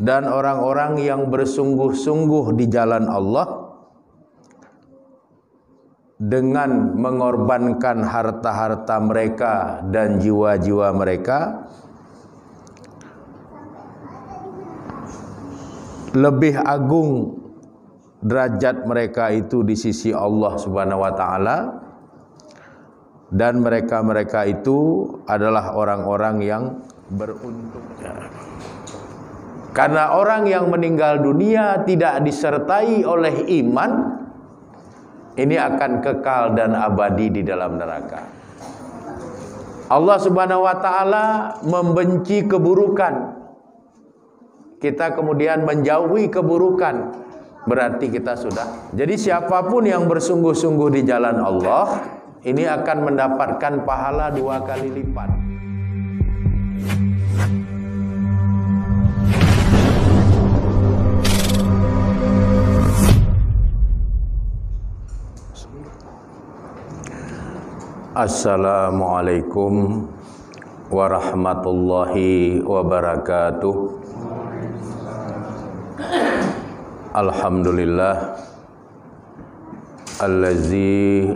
dan orang-orang yang bersungguh-sungguh di jalan Allah dengan mengorbankan harta-harta mereka dan jiwa-jiwa mereka, lebih agung derajat mereka itu di sisi Allah Subhanahu wa taala, dan mereka-mereka itu adalah orang-orang yang beruntung. Karena orang yang meninggal dunia tidak disertai oleh iman, ini akan kekal dan abadi di dalam neraka. Allah Subhanahu wa taala membenci keburukan. Kita kemudian menjauhi keburukan, berarti kita sudah. Jadi siapapun yang bersungguh-sungguh di jalan Allah, ini akan mendapatkan pahala 2 kali lipat. Assalamualaikum warahmatullahi wabarakatuh. Alhamdulillah allazi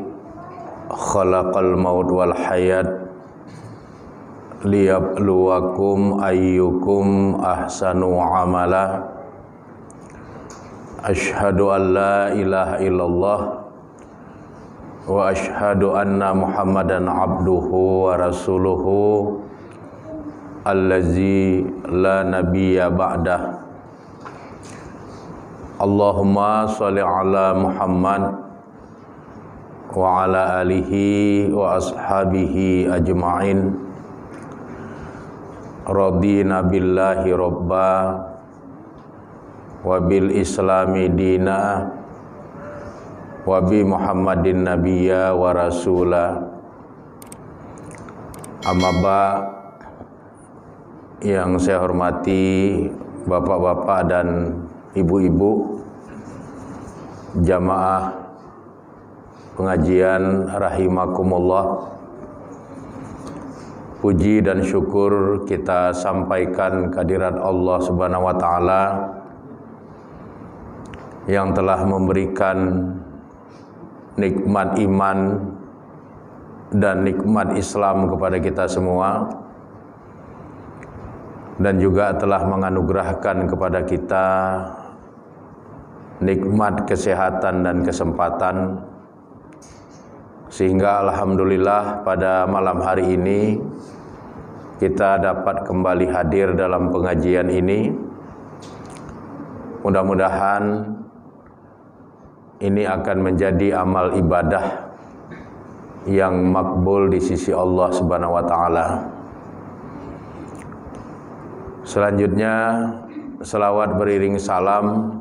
khalaqal maut wal hayat liyabluwakum ayyukum ahsanu amala. Asyhadu an la ilaha illallah wa asyhadu anna Muhammadan abduhu wa rasuluhu allazi la nabiyya ba'dah. Allahumma sholli ala Muhammad wa ala alihi wa ashabihi ajma'in. Radina billahi robba wa bil islami dina wa bi Muhammadin nabiyya wa rasula. Amma ba, yang saya hormati bapak-bapak dan ibu-ibu jamaah pengajian rahimakumullah. Puji dan syukur kita sampaikan kehadirat Allah Subhanahu wa taala yang telah memberikan nikmat iman dan nikmat Islam kepada kita semua, dan juga telah menganugerahkan kepada kita nikmat kesehatan dan kesempatan, sehingga alhamdulillah pada malam hari ini kita dapat kembali hadir dalam pengajian ini. Mudah-mudahan ini akan menjadi amal ibadah yang makbul di sisi Allah Subhanahu wa taala. Selanjutnya, selawat beriring salam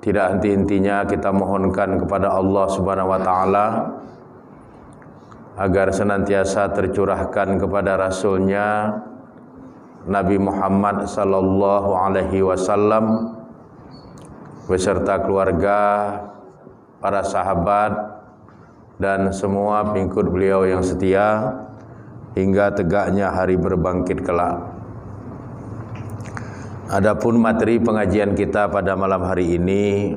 tidak henti-hentinya kita mohonkan kepada Allah Subhanahu wa taala agar senantiasa tercurahkan kepada Rasul-Nya Nabi Muhammad sallallahu alaihi wasallam beserta keluarga, para sahabat, dan semua pengikut beliau yang setia hingga tegaknya hari berbangkit kelak. Adapun materi pengajian kita pada malam hari ini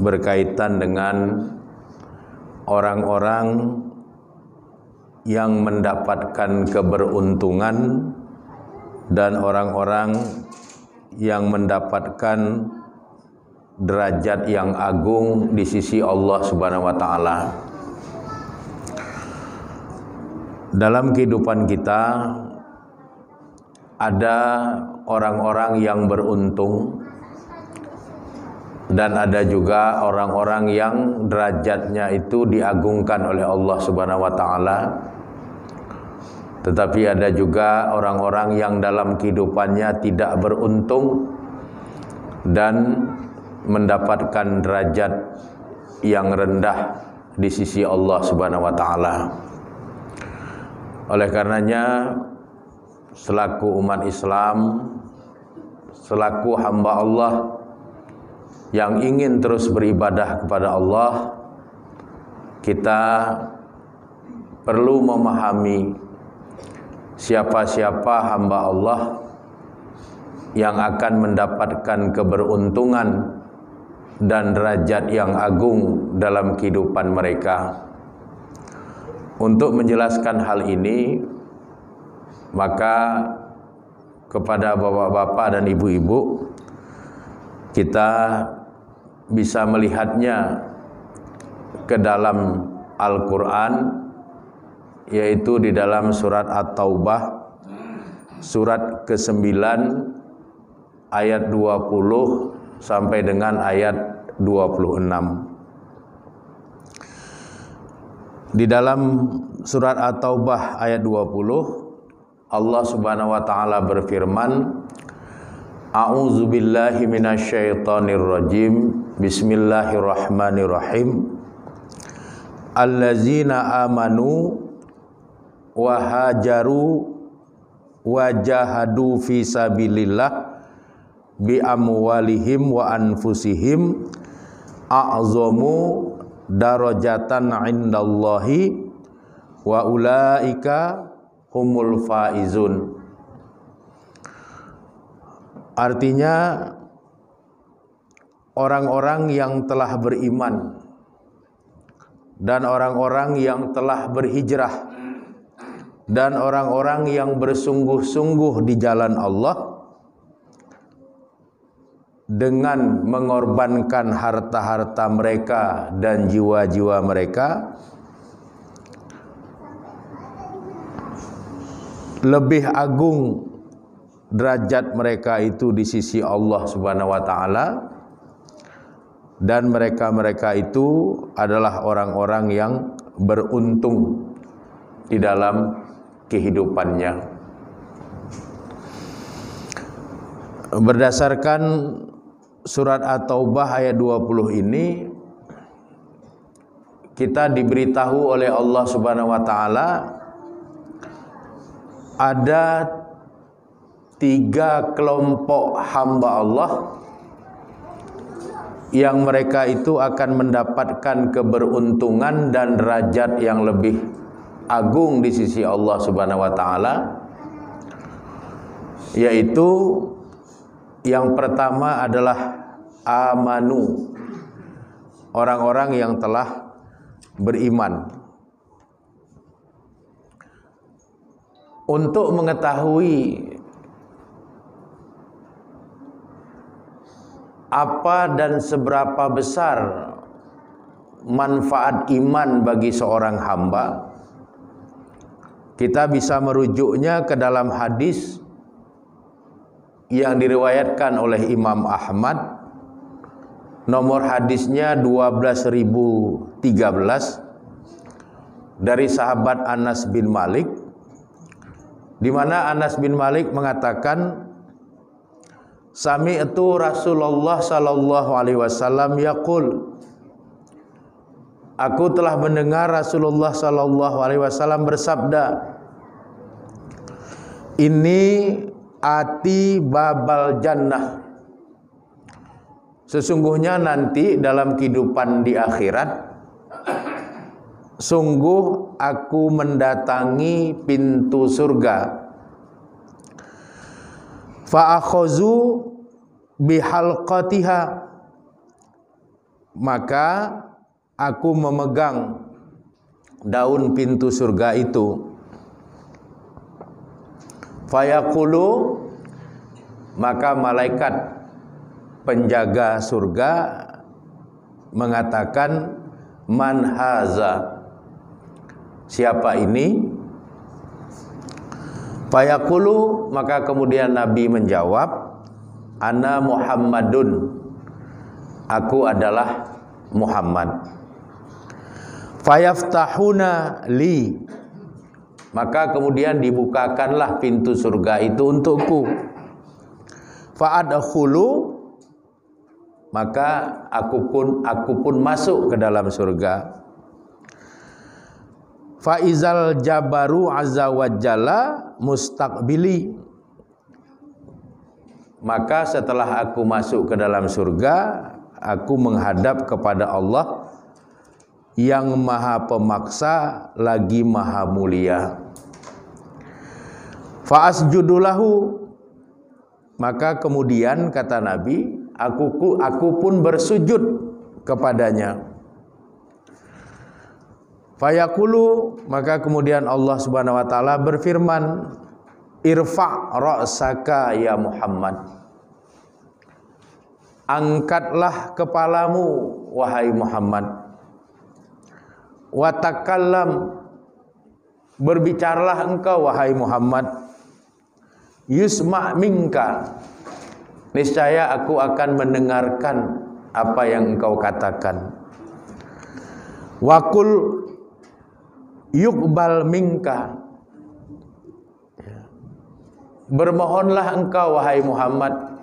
berkaitan dengan orang-orang yang mendapatkan keberuntungan dan orang-orang yang mendapatkan derajat yang agung di sisi Allah Subhanahu wa taala. Dalam kehidupan kita ada orang-orang yang beruntung dan ada juga orang-orang yang derajatnya itu diagungkan oleh Allah Subhanahu wa taala. Tetapi ada juga orang-orang yang dalam kehidupannya tidak beruntung dan mendapatkan derajat yang rendah di sisi Allah Subhanahu wa taala. Oleh karenanya, selaku umat Islam, selaku hamba Allah yang ingin terus beribadah kepada Allah, kita perlu memahami siapa-siapa hamba Allah yang akan mendapatkan keberuntungan dan derajat yang agung dalam kehidupan mereka. Untuk menjelaskan hal ini, maka kepada bapak-bapak dan ibu-ibu, kita bisa melihatnya ke dalam Al-Quran, yaitu di dalam surat At-Taubah, surat ke-9 ayat 20 sampai dengan ayat 26. Di dalam surat At-Taubah ayat 20, Allah Subhanahu wa taala berfirman, A'udzubillahi minasyaitonirrajim. Bismillahirrahmanirrahim. Allazina amanu wa hajaru wa jahadu fi sabilillah bi amwalihim wa anfusihim a'zamu darajatan indallahi wa ulaika humul faizun. Artinya, orang-orang yang telah beriman dan orang-orang yang telah berhijrah dan orang-orang yang bersungguh-sungguh di jalan Allah dengan mengorbankan harta-harta mereka dan jiwa-jiwa mereka, lebih agung derajat mereka itu di sisi Allah Subhanahu wa taala, dan mereka-mereka itu adalah orang-orang yang beruntung di dalam kehidupannya. Berdasarkan surat At-Taubah ayat 20 ini, kita diberitahu oleh Allah Subhanahu wa taala ada 3 kelompok hamba Allah yang mereka itu akan mendapatkan keberuntungan dan derajat yang lebih agung di sisi Allah Subhanahu wa taala, yaitu yang pertama adalah amanu, orang-orang yang telah beriman. Untuk mengetahui apa dan seberapa besar manfaat iman bagi seorang hamba, kita bisa merujuknya ke dalam hadis yang diriwayatkan oleh Imam Ahmad, nomor hadisnya 12.013, dari sahabat Anas bin Malik, di mana Anas bin Malik mengatakan, sami'tu Rasulullah sallallahu alaihi wasallam yaqul, aku telah mendengar Rasulullah sallallahu alaihi wasallam bersabda, ini ati babal jannah, sesungguhnya nanti dalam kehidupan di akhirat, sungguh aku mendatangi pintu surga, fa akhazu bihalqatiha, maka aku memegang daun pintu surga itu, fayaqulu, maka malaikat penjaga surga mengatakan, man haza, siapa ini? Fayaqulu, maka kemudian Nabi menjawab, ana Muhammadun, aku adalah Muhammad. Fayaftahuna li, maka kemudian dibukakanlah pintu surga itu untukku. Fa'adkhulu, maka aku pun masuk ke dalam surga. Faizal jabaru azza wa jalla mustaqbili, maka setelah aku masuk ke dalam surga, aku menghadap kepada Allah yang maha pemaksa lagi maha mulia. Fa asjudulahu, maka kemudian kata Nabi, aku pun bersujud kepadanya. Fayaqulu, maka kemudian Allah Subhanahu wa taala berfirman, irfa' ra'saka ya Muhammad. Angkatlah kepalamu wahai Muhammad. Wa takallam, berbicaralah engkau wahai Muhammad. Yusma' minka, niscaya aku akan mendengarkan apa yang engkau katakan. Waqul yuqbal minka, bermohonlah engkau wahai Muhammad,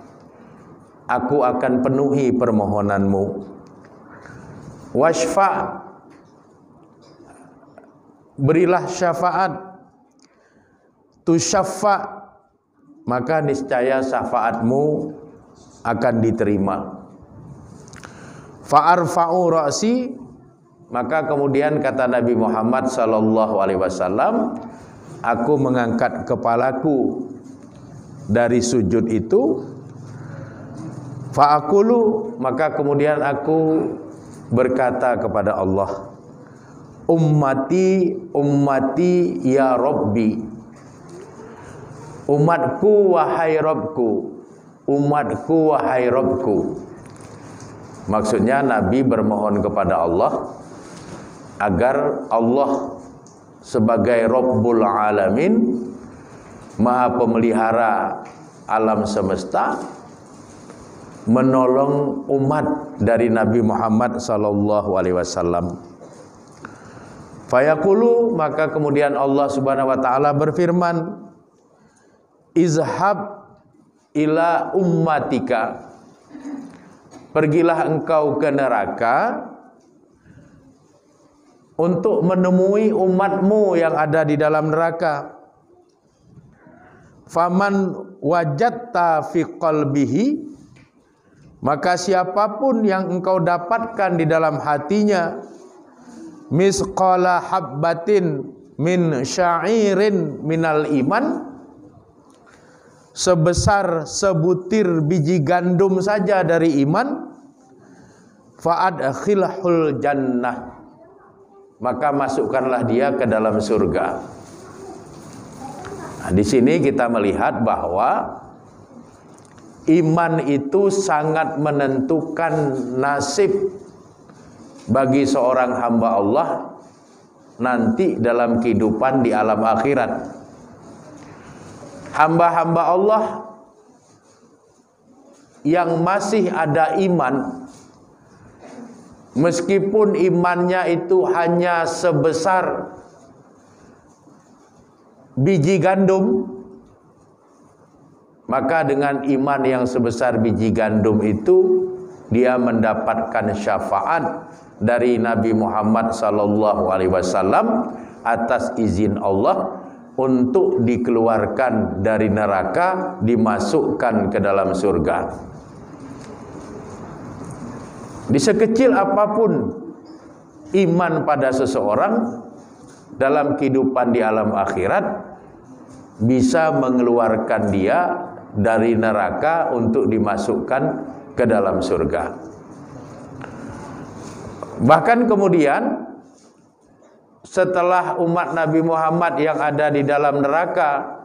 aku akan penuhi permohonanmu. Washfa', berilah syafaat. Tusyaffa', maka niscaya syafaatmu akan diterima. Fa'arfa'u ra'si, maka kemudian kata Nabi Muhammad sallallahu alaihi wasallam, aku mengangkat kepalaku dari sujud itu. Fa'aqulu, maka kemudian aku berkata kepada Allah, ummati ummati ya Rabbi, umatku wahai Rabbku, umatku wahai Rabbku. Maksudnya Nabi bermohon kepada Allah agar Allah sebagai Rabbul Alamin, Maha Pemelihara alam semesta, menolong umat dari Nabi Muhammad sallallahu alaihi wasallam. Fayaqulu, maka kemudian Allah Subhanahu wa taala berfirman, izhab ila ummatika, pergilah engkau ke neraka untuk menemui umatmu yang ada di dalam neraka. Faman wajadta fi qalbihi, maka siapapun yang engkau dapatkan di dalam hatinya misqala habbatin min sya'irin minal iman, sebesar sebutir biji gandum saja dari iman, fa'adkhilhul jannah, maka masukkanlah dia ke dalam surga. Nah, di sini kita melihat bahwa iman itu sangat menentukan nasib bagi seorang hamba Allah nanti dalam kehidupan di alam akhirat. Hamba-hamba Allah yang masih ada iman, meskipun imannya itu hanya sebesar biji gandum, maka dengan iman yang sebesar biji gandum itu dia mendapatkan syafaat dari Nabi Muhammad sallallahu alaihi wasallam atas izin Allah untuk dikeluarkan dari neraka, dimasukkan ke dalam surga. Di sekecil apapun iman pada seseorang dalam kehidupan di alam akhirat bisa mengeluarkan dia dari neraka untuk dimasukkan ke dalam surga. Bahkan kemudian setelah umat Nabi Muhammad yang ada di dalam neraka,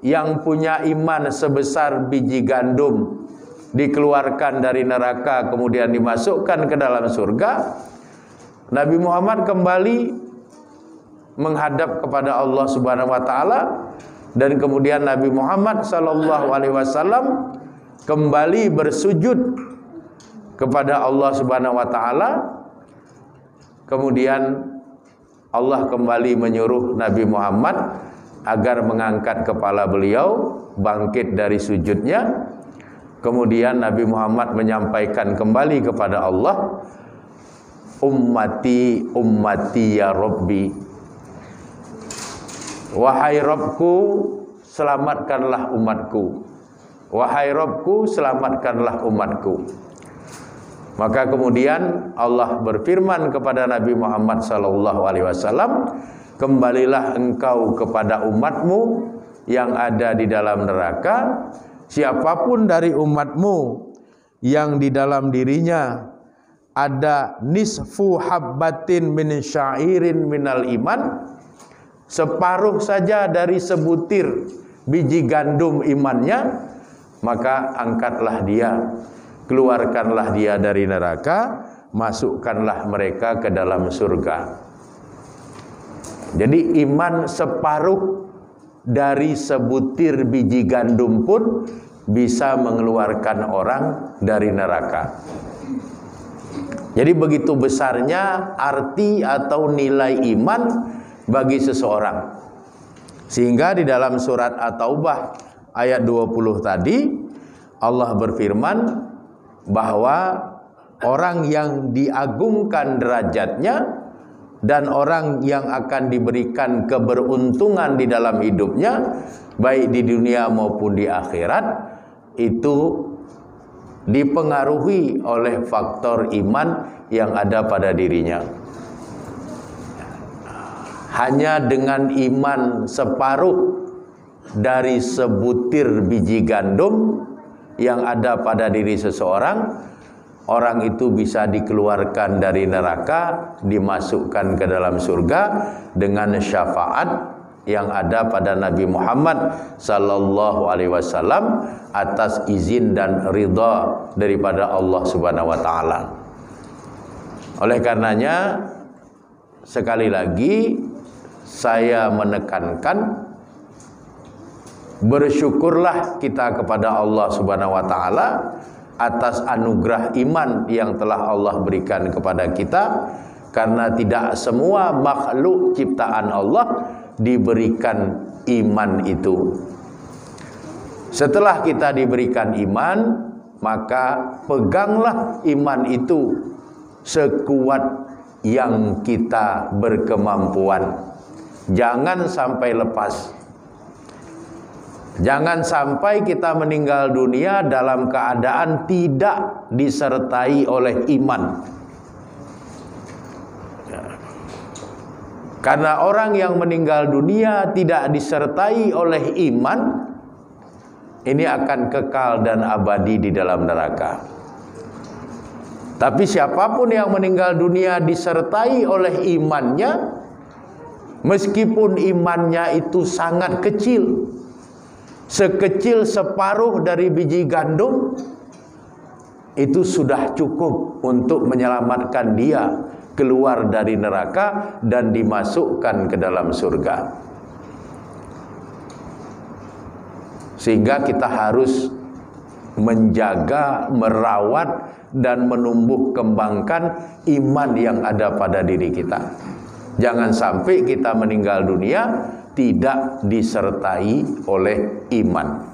yang punya iman sebesar biji gandum, dikeluarkan dari neraka kemudian dimasukkan ke dalam surga, Nabi Muhammad kembali menghadap kepada Allah Subhanahu wa taala, dan kemudian Nabi Muhammad sallallahu alaihi wasallam kembali bersujud kepada Allah Subhanahu wa taala. Kemudian Allah kembali menyuruh Nabi Muhammad agar mengangkat kepala beliau, bangkit dari sujudnya. Kemudian Nabi Muhammad menyampaikan kembali kepada Allah, ummati ummati ya Rabbi, wahai Rabbku, selamatkanlah umatku. Wahai Rabbku, selamatkanlah umatku. Maka kemudian Allah berfirman kepada Nabi Muhammad SAW, kembalilah engkau kepada umatmu yang ada di dalam neraka, siapapun dari umatmu yang di dalam dirinya ada nisfu habbatin min syairin minal iman, separuh saja dari sebutir biji gandum imannya, maka angkatlah dia, keluarkanlah dia dari neraka, masukkanlah mereka ke dalam surga. Jadi iman separuh dari sebutir biji gandum pun bisa mengeluarkan orang dari neraka. Jadi begitu besarnya arti atau nilai iman bagi seseorang. Sehingga di dalam surat At-Taubah ayat 20 tadi Allah berfirman bahwa orang yang diagungkan derajatnya dan orang yang akan diberikan keberuntungan di dalam hidupnya, baik di dunia maupun di akhirat, itu dipengaruhi oleh faktor iman yang ada pada dirinya. Hanya dengan iman separuh dari sebutir biji gandum yang ada pada diri seseorang, orang itu bisa dikeluarkan dari neraka, dimasukkan ke dalam surga dengan syafaat yang ada pada Nabi Muhammad sallallahu alaihi wasallam atas izin dan ridha daripada Allah Subhanahu wa taala. Oleh karenanya, sekali lagi saya menekankan, bersyukurlah kita kepada Allah Subhanahu wa taala atas anugerah iman yang telah Allah berikan kepada kita, karena tidak semua makhluk ciptaan Allah diberikan iman itu. Setelah kita diberikan iman, maka peganglah iman itu sekuat yang kita berkemampuan. Jangan sampai lepas. Jangan sampai kita meninggal dunia dalam keadaan tidak disertai oleh iman. Karena orang yang meninggal dunia tidak disertai oleh iman, ini akan kekal dan abadi di dalam neraka. Tapi siapapun yang meninggal dunia disertai oleh imannya, meskipun imannya itu sangat kecil, sekecil separuh dari biji gandum, itu sudah cukup untuk menyelamatkan dia keluar dari neraka dan dimasukkan ke dalam surga. Sehingga kita harus menjaga, merawat, dan menumbuh kembangkan iman yang ada pada diri kita. Jangan sampai kita meninggal dunia tidak disertai oleh iman.